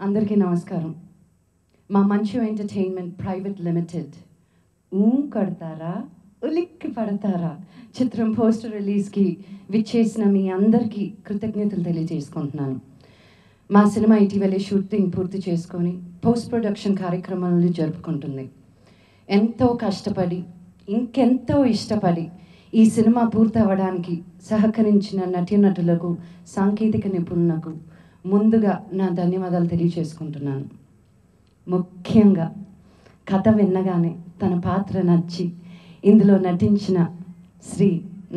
అందరికీ నమస్కారం. మా మంచు ఎంటర్టైన్మెంట్ ప్రైవేట్ లిమిటెడ్ కడతారా ఉలిక్కి పడతారా చిత్రం పోస్టర్ రిలీజ్కి విచ్చేసిన మీ అందరికీ కృతజ్ఞతలు తెలియజేసుకుంటున్నాను. మా సినిమా ఇటీవలే షూటింగ్ పూర్తి చేసుకొని పోస్ట్ ప్రొడక్షన్ కార్యక్రమాలను జరుపుకుంటుంది. ఎంతో కష్టపడి ఇంకెంతో ఇష్టపడి ఈ సినిమా పూర్తి అవ్వడానికి సహకరించిన నటీనటులకు, సాంకేతిక నిపుణులకు ముందుగా నా ధన్యవాదాలు తెలియజేసుకుంటున్నాను. ముఖ్యంగా కథ విన్నగానే తన పాత్ర నచ్చి ఇందులో నటించిన శ్రీ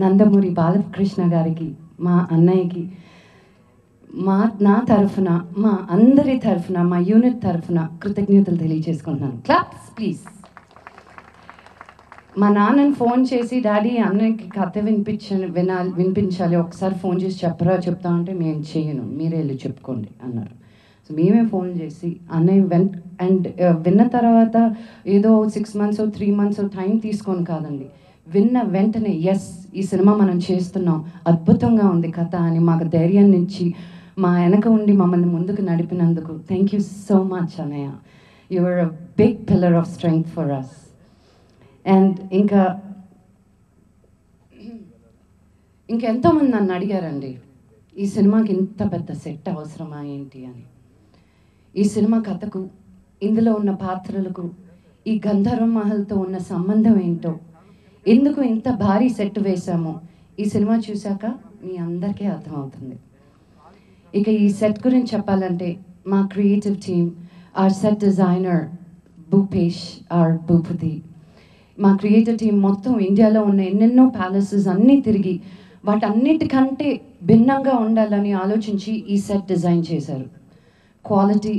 నందమూరి బాలకృష్ణ గారికి, మా అన్నయ్యకి, నా తరఫున, మా అందరి తరఫున, మా యూనిట్ తరఫున కృతజ్ఞతలు తెలియజేసుకుంటున్నాను. Claps please. మా నాన్నని ఫోన్ చేసి, డాడీ అన్నయ్యకి కథ వినిపించాలి, ఒకసారి ఫోన్ చేసి చెప్తా అంటే నేను చేయను, మీరే వెళ్ళి చెప్పుకోండి అన్నారు. సో మేమే ఫోన్ చేసి అన్నయ్య విన్న తర్వాత ఏదో 6 months 3 months టైం తీసుకొని కాదండి, విన్న వెంటనే ఎస్ ఈ సినిమా మనం చేస్తున్నాం, అద్భుతంగా ఉంది కథ అని మాకు ధైర్యాన్ని ఇచ్చి మా వెనక ఉండి మమ్మల్ని ముందుకు నడిపినందుకు థ్యాంక్ యూ సో మచ్ అన్నయ్య. You are a big pillar of strength for us. And ఇంకెంతోమంది నన్ను అడిగారండి, ఈ సినిమాకి ఇంత పెద్ద సెట్ అవసరమా ఏంటి అని. ఈ సినిమా కథకు, ఇందులో ఉన్న పాత్రలకు, ఈ గంధర్వ మహల్తో ఉన్న సంబంధం ఏంటో, ఎందుకు ఇంత భారీ సెట్ వేశామో ఈ సినిమా చూశాక మీ అందరికీ అర్థమవుతుంది. ఇక ఈ సెట్ గురించి చెప్పాలంటే మా creative team, our set designer Bhupesh, R Bhupathi, మా క్రియేటివ్ టీం మొత్తం ఇండియాలో ఉన్న ఎన్నెన్నో ప్యాలెసెస్ అన్నీ తిరిగి వాటన్నిటికంటే భిన్నంగా ఉండాలని ఆలోచించి ఈ సెట్ డిజైన్ చేశారు. క్వాలిటీ,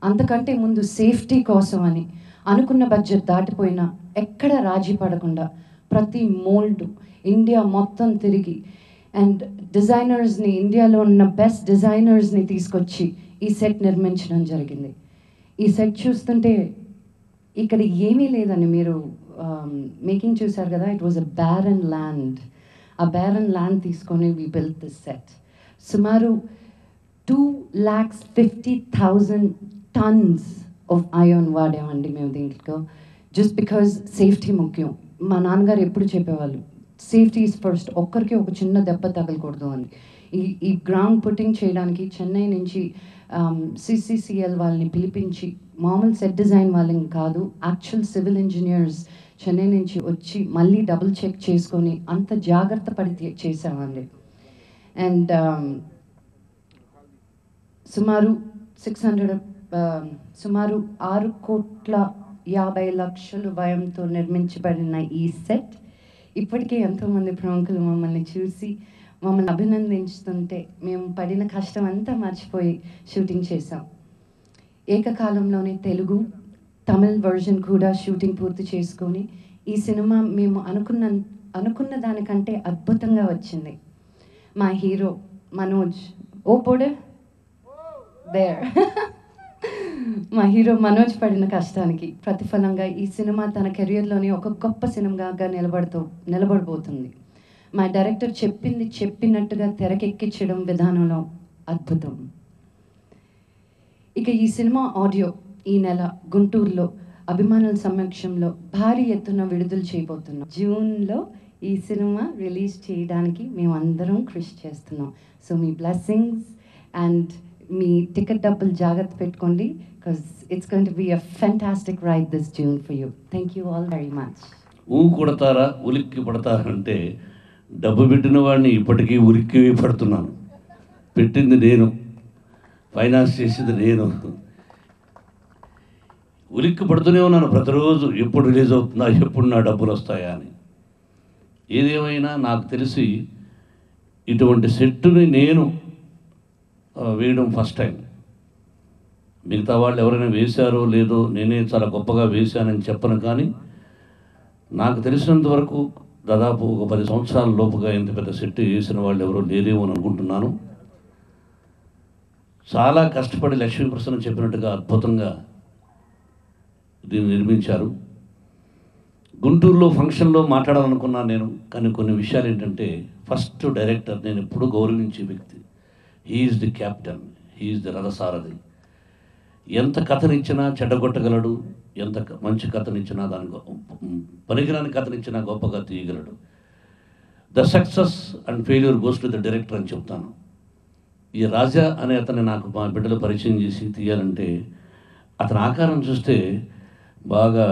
అంతకంటే ముందు సేఫ్టీ కోసం అని అనుకున్న బడ్జెట్ దాటిపోయినా ఎక్కడ రాజీ పడకుండా ప్రతి మోల్డ్ ఇండియా మొత్తం తిరిగి అండ్ డిజైనర్స్ని, ఇండియాలో ఉన్న బెస్ట్ డిజైనర్స్ని తీసుకొచ్చి ఈ సెట్ నిర్మించడం జరిగింది. ఈ సెట్ చూస్తుంటే ఇక్కడ ఏమీ లేదని మీరు మేకింగ్ చూశారు కదా, it was a barren land. ఆ బ్యారన్ ల్యాండ్ తీసుకొని వీ బిల్ట్ దిస్ సెట్. సుమారు 2,50,000 tons ఆఫ్ ఐరన్ వాడామండి మేము దీంట్లో, జస్ట్ బికాజ్ సేఫ్టీ ముఖ్యం. మా నాన్నగారు ఎప్పుడు చెప్పేవాళ్ళు, సేఫ్టీ ఈజ్ ఫస్ట్, ఒక్కరికి ఒక చిన్న దెబ్బ తగలకూడదు అని. ఈ గ్రౌండ్ పుట్టింగ్ చేయడానికి చెన్నై నుంచి CCCL వాళ్ళని పిలిపించి, మామూలు సెట్ డిజైన్ వాళ్ళని కాదు, యాక్చువల్ సివిల్ ఇంజనీర్స్ చెన్నై నుంచి వచ్చి మళ్ళీ డబుల్ చెక్ చేసుకొని అంత జాగ్రత్త పడి చేసామండి. అండ్ సుమారు 6,50,00,000 వ్యయంతో నిర్మించబడిన ఈ సెట్ ఇప్పటికే ఎంతోమంది ప్రముఖులు మమ్మల్ని చూసి మమ్మల్ని అభినందించుతుంటే మేము పడిన కష్టం అంతా మర్చిపోయి షూటింగ్ చేసాం. ఏకకాలంలోనే తెలుగు, తమిళ్ వర్జన్ కూడా షూటింగ్ పూర్తి చేసుకొని ఈ సినిమా మేము అనుకున్న దానికంటే అద్భుతంగా వచ్చింది. మా హీరో మనోజ్, ఓ పొడే దేర్ మా హీరో మనోజ్ పడిన కష్టానికి ప్రతిఫలంగా ఈ సినిమా తన కెరియర్లోనే ఒక గొప్ప సినిమాగా నిలబడబోతుంది. మా డైరెక్టర్ చెప్పింది చెప్పినట్టుగా తెరకెక్కించడం విధానంలో అద్భుతం. ఇక ఈ సినిమా ఆడియో ఈ నెల గుంటూరులో అభిమానుల సమక్షంలో భారీ ఎత్తున విడుదల చేయబోతున్నాం. జూన్లో ఈ సినిమా రిలీజ్ చేయడానికి మేమందరం కృషి చేస్తున్నాం. సో మీ బ్లెస్సింగ్స్ అండ్ మీ టికెట్ డబ్బులు జాగ్రత్త పెట్టుకోండి, because it's going to be a fantastic ride this June for you. Thank you all very much. కొడతారా ఉలిక్కి పడతారంటే, డబ్బు పెట్టిన వాడిని ఇప్పటికీ ఉలిక్కి పడుతున్నాను. పెట్టింది నేను, ఫైనాన్స్ చేసింది నేను, ఉలిక్కి పడుతూనే ఉన్నాను ప్రతిరోజు, ఎప్పుడు రిలీజ్ అవుతుందా, ఎప్పుడు నా డబ్బులు వస్తాయా అని. ఏదేమైనా నాకు తెలిసి ఇటువంటి సెట్టుని నేను వేయడం ఫస్ట్ టైం. మిగతా వాళ్ళు ఎవరైనా వేశారో లేదో, నేనే చాలా గొప్పగా వేశానని చెప్పను, కానీ నాకు తెలిసినంత వరకు దాదాపు ఒక 10 సంవత్సరాల లోపుగా ఇంత పెద్ద సెట్ వేసిన వాళ్ళు ఎవరో లేరేమో అని అనుకుంటున్నాను. చాలా కష్టపడి లక్ష్మీప్రసన్న చెప్పినట్టుగా అద్భుతంగా దీన్ని నిర్మించారు. గుంటూరులో ఫంక్షన్లో మాట్లాడాలనుకున్నాను నేను, కానీ కొన్ని విషయాలు ఏంటంటే, ఫస్ట్ డైరెక్టర్ నేను ఎప్పుడూ గౌరవించే వ్యక్తి, he's the captain, he's the రథసారథి. ఎంత కథనిచ్చినా చెడ్డగొట్టగలడు, ఎంత మంచి కథనిచ్చినా పనికిరాని కథనిచ్చినా గొప్పగా తీయగలడు. The success and failure goes to the director అని చెప్తాను. ఈ రాజా అనే అతన్ని నాకు మా బిడ్డలు పరిచయం చేసి తీయాలంటే అతని ఆకారం చూస్తే బాగా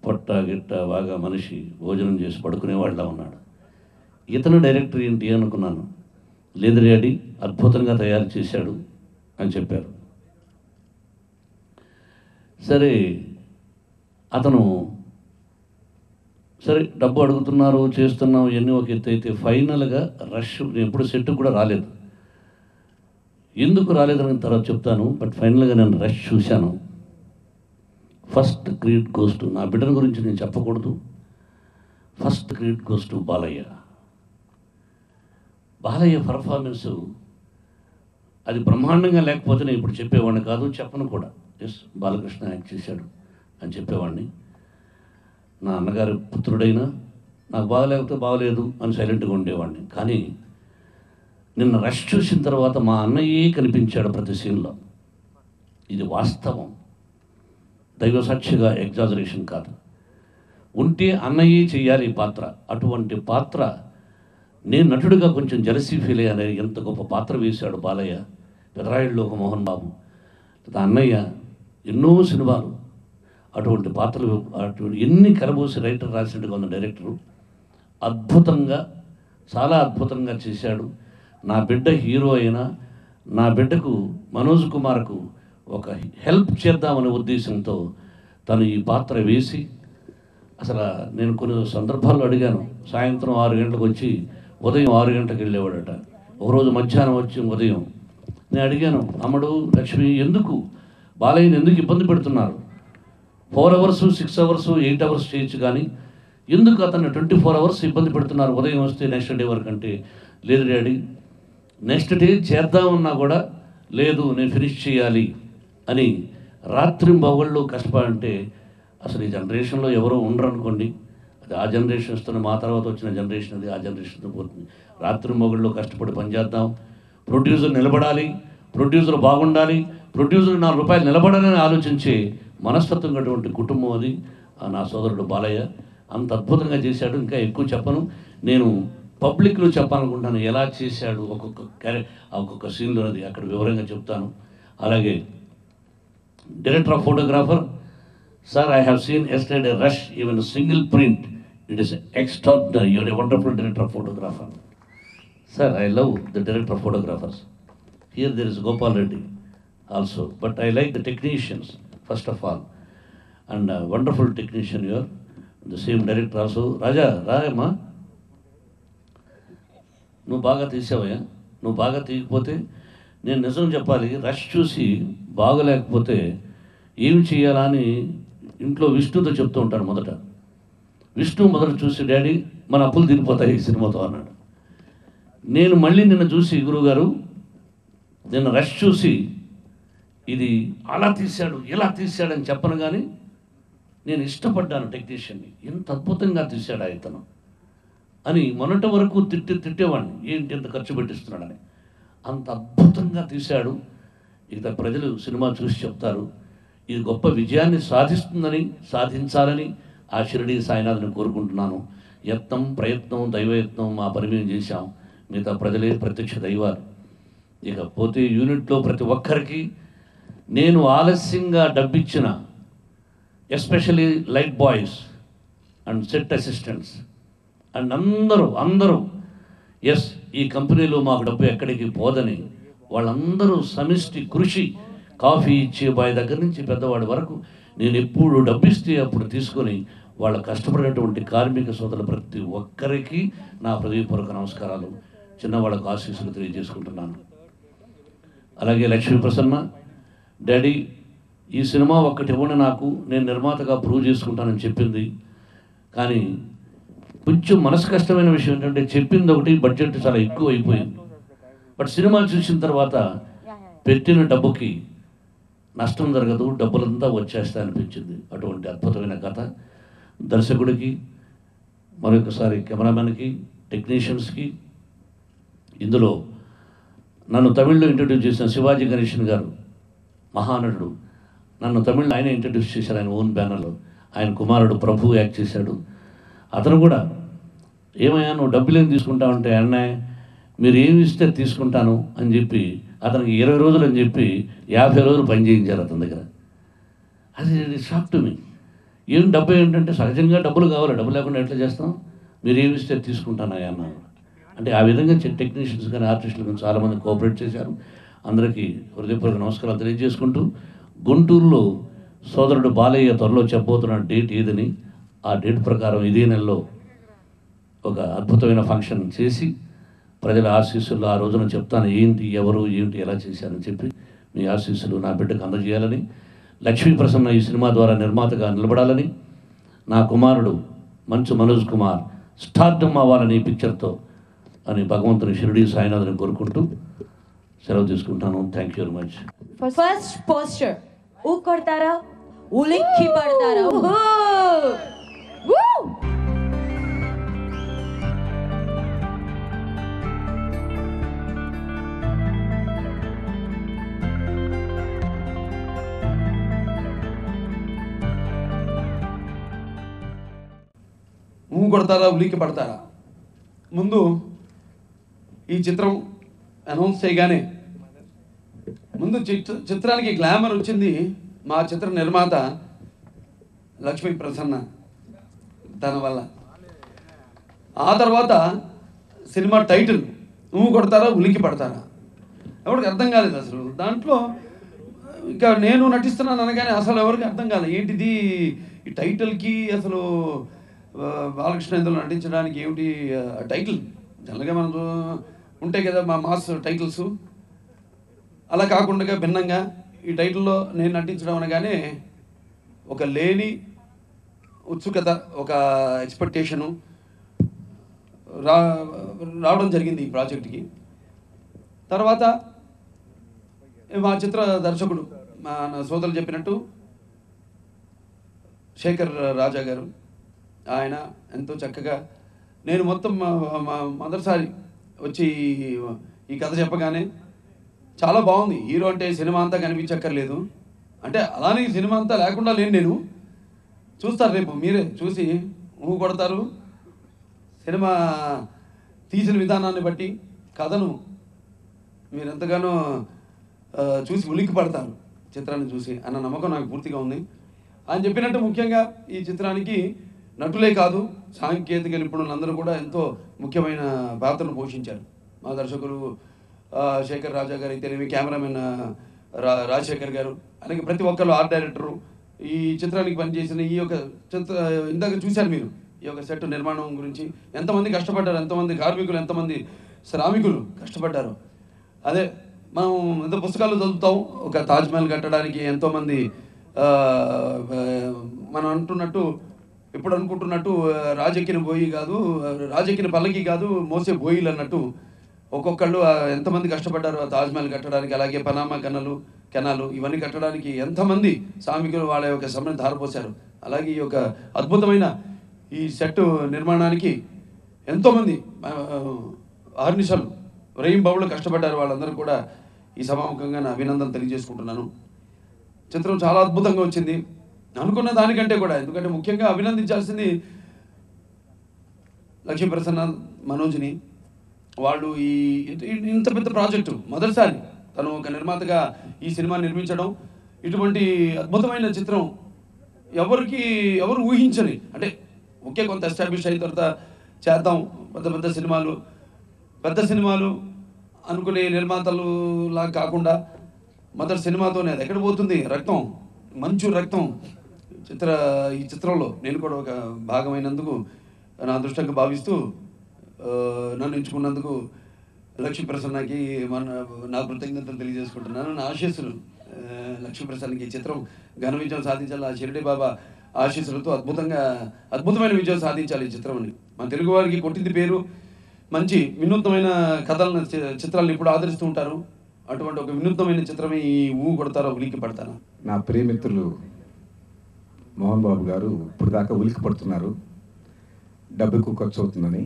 పొట్ట గిట్ట బాగా మనిషి భోజనం చేసి పడుకునేవాళ్ళ ఉన్నాడు. ఇతను డైరెక్టర్ ఏంటి అనుకున్నాను. లేదు డాడీ, అద్భుతంగా తయారు చేశాడు అని చెప్పారు. సరే అతను సరే డబ్బు అడుగుతున్నారు, చేస్తున్నాం, ఇవన్నీ ఒక ఎత్తు అయితే ఫైనల్గా రష్, నేను ఎప్పుడు సెట్ కూడా రాలేదు, ఎందుకు రాలేదని తర్వాత చెప్తాను. బట్ ఫైనల్గా నేను రష్ చూశాను. ఫస్ట్ క్రెడిట్ గోస్ టు, నా బిడ్డల గురించి నేను చెప్పకూడదు, first credit goes to Balayya. Balayya performance అది బ్రహ్మాండంగా లేకపోతే నేను ఇప్పుడు చెప్పేవాడిని కాదు, చెప్పను కూడా. ఎస్, బాలకృష్ణ యాక్ట్ చేశాడు అని చెప్పేవాడిని. నా అన్నగారి పుత్రుడైనా నాకు బాగలేకపోతే బాగలేదు అని సైలెంట్గా ఉండేవాడిని. కానీ నిన్న రష్ చూసిన తర్వాత మా అన్నయ్యే కనిపించాడు ప్రతి సీన్లో. ఇది వాస్తవం, దైవసాక్షిగా ఎగ్జాజరేషన్ కాదు. ఉంటే అన్నయ్యే చెయ్యాలి ఈ పాత్ర. అటువంటి పాత్ర నేను నటుడిగా కొంచెం జలసీ ఫీల్ అయ్యాను. ఎంత గొప్ప పాత్ర వేశాడు బాలయ్య. పెదరాయుడులో ఒక మోహన్ బాబు, అన్నయ్య ఎన్నో సినిమాలు, అటువంటి పాత్రలు, అటువంటి ఎన్ని కలబోసి రైటర్ రాసినట్టుగా ఉన్న డైరెక్టరు అద్భుతంగా, చాలా అద్భుతంగా చేశాడు. నా బిడ్డ హీరో అయినా నా బిడ్డకు మనోజ్ కుమార్కు ఒక హెల్ప్ చేద్దామనే ఉద్దేశంతో తను ఈ పాత్ర వేసి, అసలు నేను కొన్ని సందర్భాల్లో అడిగాను, సాయంత్రం 6 గంటలకు వచ్చి ఉదయం 6 గంటలకు వెళ్ళేవాడట. ఒకరోజు మధ్యాహ్నం వచ్చి ఉదయం. నేను అడిగాను, అమ్మడు లక్ష్మి, ఎందుకు బాలయ్యని ఎందుకు ఇబ్బంది పెడుతున్నారు? 4 అవర్స్ 6 అవర్స్ 8 అవర్స్ చేయొచ్చు, కానీ ఎందుకు అతన్ని 24 అవర్స్ ఇబ్బంది పెడుతున్నారు? ఉదయం వస్తే నెక్స్ట్ డే వరకు అంటే, లేదు డాడీ, నెక్స్ట్ డే చేద్దామన్నా కూడా లేదు, నేను ఫినిష్ చేయాలి అని రాత్రి బొగళ్ళు కష్టపడంటే, అసలు ఈ జనరేషన్లో ఎవరో ఉండరు అనుకోండి. అది ఆ జనరేషన్ వస్తున్న, మా తర్వాత వచ్చిన జనరేషన్ అది, ఆ జనరేషన్తో పోతుంది. రాత్రి మొగుళ్ళు కష్టపడి పనిచేద్దాం, ప్రొడ్యూసర్ నిలబడాలి, ప్రొడ్యూసర్ బాగుండాలి, ప్రొడ్యూసర్ 4 రూపాయలు నిలబడాలని ఆలోచించే మనస్తత్వం అటువంటి కుటుంబం అది. నా సోదరుడు బాలయ్య అంత అద్భుతంగా చేశాడు. ఇంకా ఎక్కువ చెప్పను, నేను పబ్లిక్లో చెప్పాలనుకుంటాను ఎలా చేశాడు ఒక్కొక్క సీన్లో, అది అక్కడ వివరంగా చెప్తాను. అలాగే director of photographer, sir, I have seen yesterday rush, even a single print. It is extraordinary. You are a wonderful director of photographer. Sir, I love the director of photographers. Here there is Gopal Reddy also. But I like the technicians, first of all. And a wonderful technician you are. The same director also. Raja, Rayama, నువ్వు బాగా తీసావయ్యా. నువ్వు బాగా తీయకపోతే నేను నిజం చెప్పాలి, rush చూసి బాగలేకపోతే ఏమి చేయాలా అని ఇంట్లో విష్ణుతో చెప్తూ ఉంటాడు. విష్ణు మొదట చూసి, డాడీ మన అప్పులు తీరిపోతాయి ఈ సినిమాతో అన్నాడు. నేను మళ్ళీ నిన్న చూసి, గురువుగారు నిన్న రష్ చూసి ఇది అలా తీశాడు ఇలా తీశాడని చెప్పను, కానీ నేను ఇష్టపడ్డాను టెక్నీషియన్ని, ఎంత అద్భుతంగా తీశాడు ఇతను అని. మొన్నటి వరకు తిట్టేవాడిని, ఏంటి ఎంత ఖర్చు పెట్టిస్తున్నాడని. అంత అద్భుతంగా తీశాడు. ఇక ప్రజలు సినిమా చూసి చెప్తారు. ఇది గొప్ప విజయాన్ని సాధించాలని ఆ షిరిడి సాయినాథ్ని కోరుకుంటున్నాను. యత్నం ప్రయత్నం దైవయత్నం మా పని మేము చేశాం, మిగతా ప్రజలే ప్రత్యక్ష దైవాలు. ఇకపోతే యూనిట్లో ప్రతి ఒక్కరికి నేను ఆలస్యంగా డబ్బిచ్చిన, especially light boys and set assistants and అందరూ ఎస్, ఈ కంపెనీలో మాకు డబ్బు ఎక్కడికి పోదని వాళ్ళందరూ సమిష్టి కృషి, కాఫీ ఇచ్చే బాయ్ దగ్గర నుంచి పెద్దవాడి వరకు నేను ఎప్పుడు డబ్బిస్తే అప్పుడు తీసుకొని వాళ్ళ కష్టపడినటువంటి కార్మిక సోదరులు ప్రతి ఒక్కరికి నా హృదయపూర్వక నమస్కారాలు, చిన్నవాళ్ళకు ఆశీస్సులు తెలియజేసుకుంటున్నాను. అలాగే లక్ష్మీ ప్రసన్న, డాడీ ఈ సినిమా ఒక్కటి ఇవ్వండి నాకు, నేను నిర్మాతగా ప్రూవ్ చేసుకుంటానని చెప్పింది. కానీ కొంచెం మనసు కష్టమైన విషయం ఏంటంటే, చెప్పింది ఒకటి, బడ్జెట్ చాలా ఎక్కువ అయిపోయింది. బట్ సినిమా చూసిన తర్వాత పెట్టిన డబ్బుకి నష్టం జరగదు, డబ్బులంతా వచ్చేస్తాయి అనిపించింది. అటువంటి అద్భుతమైన కథ. దర్శకుడికి, మరొకసారి కెమెరామెన్కి, టెక్నీషియన్స్కి, ఇందులో నన్ను తమిళ్లో ఇంట్రడ్యూస్ చేసిన శివాజీ గణేషన్ గారు, మహానటుడు, నన్ను తమిళ్లో ఆయన ఇంట్రడ్యూస్ చేశారు, ఆయన ఓన్ బ్యానర్లో. ఆయన కుమారుడు ప్రభు యాక్ట్ చేశాడు. అతను కూడా ఏమయ్యా నువ్వు డబ్బులు ఏం తీసుకుంటా ఉంటే అన్నయ్య మీరు ఏమి ఇస్తే తీసుకుంటాను అని చెప్పి అతనికి 20 రోజులు అని చెప్పి 50 రోజులు పని చేయించారు అతని దగ్గర. అది షాక్ టు మీ. ఏం డబ్బు ఏంటంటే సహజంగా డబ్బులు కావాలి, డబ్బు లేకుండా ఎట్లా చేస్తాం, మీరు ఏమి ఇస్తే తీసుకుంటానయ్యా అన్నారు. అంటే ఆ విధంగా టెక్నీషియన్స్ కానీ ఆర్టిస్టులు కానీ చాలామంది కోఆపరేట్ చేశారు. అందరికీ హృదయపూర్వక నమస్కారాలు తెలియజేసుకుంటూ, గుంటూరులో సోదరుడు బాలయ్య త్వరలో చెప్పబోతున్న డేట్ ఏదని, ఆ డేట్ ప్రకారం ఇదే నెలలో ఒక అద్భుతమైన ఫంక్షన్ చేసి ప్రజల ఆశీస్సులు ఆ రోజున చెప్తాను ఏంటి ఎవరు ఏంటి ఎలా చేశారని చెప్పి మీ ఆశీస్సులు నా బిడ్డకు అందజేయాలని, లక్ష్మీ ప్రసన్న ఈ సినిమా ద్వారా నిర్మాతగా నిలబడాలని, నా కుమారుడు మంచు మనోజ్ కుమార్ స్టార్డమ్ అవ్వాలని ఈ పిక్చర్తో అని భగవంతుని షిరిడి సాయినాథ్ని కోరుకుంటూ సెలవు తీసుకుంటాను. Thank you very much. First poster ఊ కొడతారా ఉలిక్కి పడతారా? కొడతారా ఉలిక్కి పడతారా? ముందు ఈ చిత్రం అనౌన్స్ చేయగానే ముందు చిత్రానికి గ్లామర్ వచ్చింది మా చిత్ర నిర్మాత లక్ష్మీ ప్రసన్న తన వల్ల. ఆ తర్వాత సినిమా టైటిల్ నువ్వు కొడతారా ఉలిక్కి పడతారా ఎవరికి అర్థం కాలేదు అసలు. దాంట్లో ఇంకా నేను నటిస్తున్నాను అనగానే అసలు ఎవరికి అర్థం కాలేదు ఏంటిది ఈ టైటిల్కి, అసలు బాలకృష్ణ ఇందులో నటించడానికి ఏమిటి టైటిల్. జనరల్గా మనం ఉంటాయి కదా మా మాస్ టైటిల్స్, అలా కాకుండా భిన్నంగా ఈ టైటిల్లో నేను నటించడం అనగానే ఒక లేని ఉత్సుకత, ఒక ఎక్స్పెక్టేషను రావడం జరిగింది ఈ ప్రాజెక్ట్కి. తర్వాత మా చిత్ర దర్శకుడు మా సోదరులు చెప్పినట్టు శేఖర్ రాజా గారు, ఆయన ఎంతో చక్కగా నేను మొత్తం మొదటిసారి వచ్చి ఈ కథ చెప్పగానే చాలా బాగుంది. హీరో అంటే సినిమా అంతా కనిపించక్కర్లేదు అంటే, అలానే సినిమా అంతా లేకుండా లేను నేను. చూస్తారు రేపు మీరే చూసి ఊ కొడతారు. సినిమా తీసిన విధానాన్ని బట్టి కథను మీరు ఎంతగానో చూసి ఉలిక్కి పడతారు చిత్రాన్ని చూసి అన్న నమ్మకం నాకు పూర్తిగా ఉంది. ఆయన చెప్పినట్టు ముఖ్యంగా ఈ చిత్రానికి నటులే కాదు సాంకేతిక నిపుణులందరూ కూడా ఎంతో ముఖ్యమైన పాత్రను పోషించారు. మా దర్శకులు శేఖర్ రాజా గారు అయితేనేమి, కెమెరామెన్ రాజశేఖర్ గారు, అలాగే ప్రతి ఒక్కరు ఆర్ట్ డైరెక్టరు, ఈ చిత్రానికి పనిచేసిన ఈ యొక్క ఇందాక చూశారు మీరు ఈ యొక్క సెట్ నిర్మాణం గురించి ఎంతమంది కష్టపడ్డారు, ఎంతమంది కార్మికులు, ఎంతమంది శ్రామికులు కష్టపడ్డారు. అదే మనం ఎంత పుస్తకాలు చదువుతాం, ఒక తాజ్మహల్ కట్టడానికి ఎంతోమంది మనం అంటున్నట్టు ఇప్పుడు అనుకుంటున్నట్టు రాజెక్కిన బోయి కాదు, రాజెక్కిన పల్లకి కాదు, మోసే బోయిలు అన్నట్టు ఒక్కొక్కళ్ళు ఎంతమంది కష్టపడ్డారు ఆ తాజ్మహల్ కట్టడానికి. అలాగే పనామా కెనాలు ఇవన్నీ కట్టడానికి ఎంతమంది శ్రామికులు వాళ్ళ యొక్క శ్రమను ధారపోశారు. అలాగే ఈ యొక్క అద్భుతమైన ఈ సెట్ నిర్మాణానికి ఎంతోమంది అహర్నిశలు రేయింబవళ్ళు కష్టపడ్డారు. వాళ్ళందరూ కూడా ఈ సభాముఖంగా నా అభినందన తెలియజేసుకుంటున్నాను. చిత్రం చాలా అద్భుతంగా వచ్చింది అనుకున్న దానికంటే కూడా. ఎందుకంటే ముఖ్యంగా అభినందించాల్సింది లక్ష్మీ ప్రసన్న మనోజ్ని. వాళ్ళు ఈ ఇంత పెద్ద ప్రాజెక్టు మొదటిసారి తను ఒక నిర్మాతగా ఈ సినిమా నిర్మించడం, ఇటువంటి అద్భుతమైన చిత్రం ఎవరు ఊహించని, అంటే ఓకే కొంత ఎస్టాబ్లిష్ అయిన తర్వాత చేద్దాం పెద్ద సినిమాలు అనుకునే నిర్మాతలు లాగా కాకుండా మొదటి సినిమాతోనే అది ఎక్కడ పోతుంది రక్తం, మంచు రక్తం ఈ చిత్రంలో నేను కూడా ఒక భాగమైనందుకు నా అదృష్టంగా భావిస్తూ నన్ను ఎంచుకున్నందుకు లక్ష్మీ ప్రసన్నకి నా కృతజ్ఞతలు తెలియజేసుకుంటున్నాను. నా ఆశీస్సులు లక్ష్మీ ప్రసన్నకి ఈ చిత్రం ఘన విజయం సాధించాలి. ఆ షిరిడి బాబా ఆశీస్సులతో అద్భుతమైన విజయం సాధించాలి ఈ చిత్రం అని. మన తెలుగు వారికి కొట్టింది పేరు, మంచి వినూత్నమైన కథలను చిత్రాలను ఇప్పుడు ఆదరిస్తూ ఉంటారు. అటువంటి ఒక వినూత్నమైన చిత్రమే ఈ ఊ కొడతారా ఉలిక్కి పడతారా. నా ప్రియమిత్రులు మోహన్ బాబు గారు ఇప్పుడు దాకా ఉలిక్కి పడుతున్నారు డబ్బుకు ఖర్చు అవుతుందని.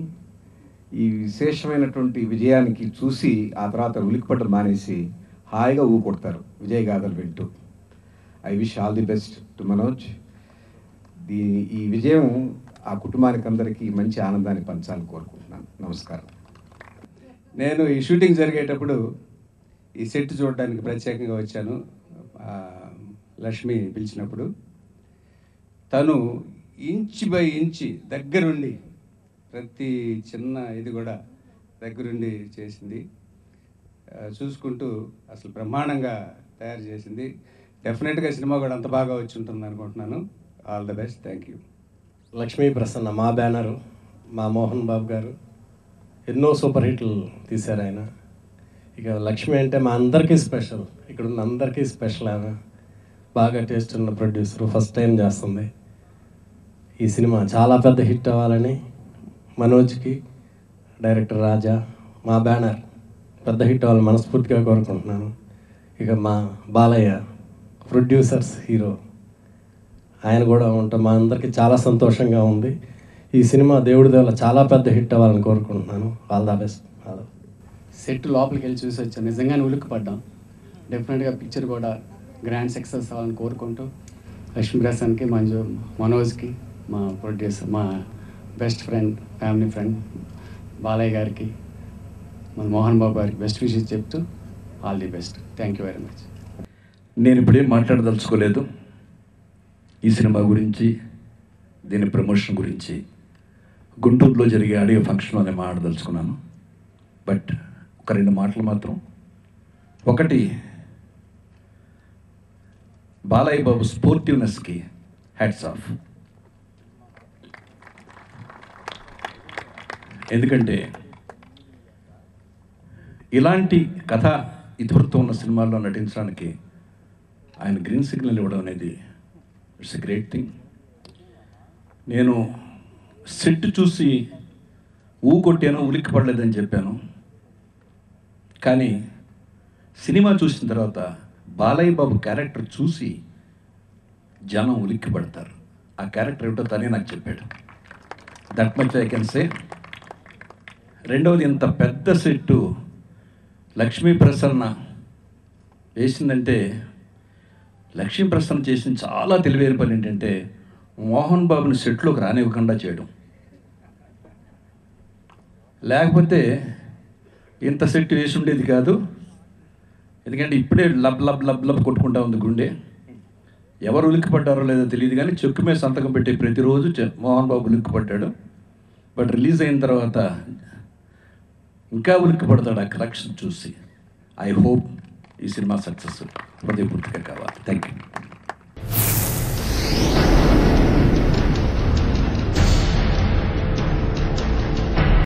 ఈ విశేషమైనటువంటి విజయానికి చూసి ఆ తర్వాత ఉలిక్కి పట్టడం మానేసి హాయిగా ఊ కొడతారు విజయగాథలు వింటూ. I wish all the best to Manoj. ఈ విజయం ఆ కుటుంబానికి అందరికీ మంచి ఆనందాన్ని పంచాలని కోరుకుంటున్నాను. నమస్కారం. నేను ఈ షూటింగ్ జరిగేటప్పుడు ఈ సెట్ చూడడానికి ప్రత్యేకంగా వచ్చాను. లక్ష్మి పిలిచినప్పుడు తను ఇంచ్ బై ఇంచి దగ్గరుండి ప్రతి చిన్న ఇది కూడా దగ్గరుండి చేసింది. చూసుకుంటూ అసలు బ్రహ్మాండంగా తయారు చేసింది. డెఫినెట్గా సినిమా కూడా అంత బాగా వచ్చి ఉంటుంది అనుకుంటున్నాను. All the best. Thank you. Lakshmi Prasanna మా బ్యానరు, మా మోహన్ బాబు గారు ఎన్నో సూపర్ హిట్లు తీశారు ఆయన. ఇక లక్ష్మి అంటే మా అందరికీ స్పెషల్, ఇక్కడ ఉన్న అందరికీ స్పెషల్. ఆయన బాగా టేస్ట్ ఉన్న ప్రొడ్యూసర్, ఫస్ట్ టైం చేస్తుంది. ఈ సినిమా చాలా పెద్ద హిట్ అవ్వాలని మనోజ్కి, డైరెక్టర్ రాజా, మా బ్యానర్ పెద్ద హిట్ అవ్వాలని మనస్ఫూర్తిగా కోరుకుంటున్నాను. ఇక మా బాలయ్య ప్రొడ్యూసర్స్ హీరో, ఆయన కూడా ఉంటాం. మా అందరికీ చాలా సంతోషంగా ఉంది. ఈ సినిమా దేవుడి వల్ల చాలా పెద్ద హిట్ అవ్వాలని కోరుకుంటున్నాను. All the best. సెట్ లోపలికి వెళ్ళి చూసి వచ్చాను, నిజంగానే ఉలిక్కిపడ్డాం. డెఫినెట్గా పిక్చర్ కూడా గ్రాండ్ సక్సెస్ అవ్వాలని కోరుకుంటూ లక్ష్మీ ప్రసాద్కి, మనోజ్కి, మా ప్రొడ్యూసర్, మా best friend, family friend Balayya గారికి, మన మోహన్ బాబు గారికి బెస్ట్ విషెస్ చెప్తూ all the best. Thank you very much. నేను ఇప్పుడేం మాట్లాడదలుచుకోలేదు. ఈ సినిమా గురించి, దీని ప్రమోషన్ గురించి గుంటూరులో జరిగే ఆడియో ఫంక్షన్లోనే మాట్లాడదలుచుకున్నాను. బట్ ఒక 2 మాటలు మాత్రం. ఒకటి, బాలయ్య బాబు స్పోర్టివ్నెస్కి హ్యాట్స్ ఆఫ్. ఎందుకంటే ఇలాంటి కథ ఇతివృత్తం ఉన్న సినిమాల్లో నటించడానికి ఆయన గ్రీన్ సిగ్నల్ ఇవ్వడం అనేది ఇట్స్ ఎ గ్రేట్ థింగ్. నేను సెట్ చూసి కొట్టాను, ఉలిక్కి పడలేదని చెప్పాను. కానీ సినిమా చూసిన తర్వాత బాలయ్య బాబు క్యారెక్టర్ చూసి జనం ఉలిక్కి పడతారు. ఆ క్యారెక్టర్ ఏమిటో తనే నాకు చెప్పాడు. That much I can say. రెండవది, ఇంత పెద్ద సెట్టు లక్ష్మీ ప్రసన్న వేసిందంటే, లక్ష్మీ ప్రసన్న చేసిన చాలా తెలివైన పని ఏంటంటే మోహన్ బాబుని సెట్లోకి రానివ్వకుండా చేయడం. లేకపోతే ఇంత సెట్ వేసి ఉండేది కాదు. ఎందుకంటే ఇప్పుడే లబ్ లబ్ లబ్ లబ్ కొట్టుకుంటా ఉంది గుండె. ఎవరు ఉలిక్కిపడ్డారో లేదో తెలియదు, కానీ చెక్కు మీద సంతకం పెట్టి ప్రతిరోజు మోహన్ బాబు ఉలిక్కిపడ్డాడు. బట్ రిలీజ్ అయిన తర్వాత ఇంకా ఉలిక్కిపడతాడు ఆ కలెక్షన్ చూసి. ఐ హోప్ ఈ సినిమా సక్సెస్ హృదయపూర్తిగా కావాలి. Thank you.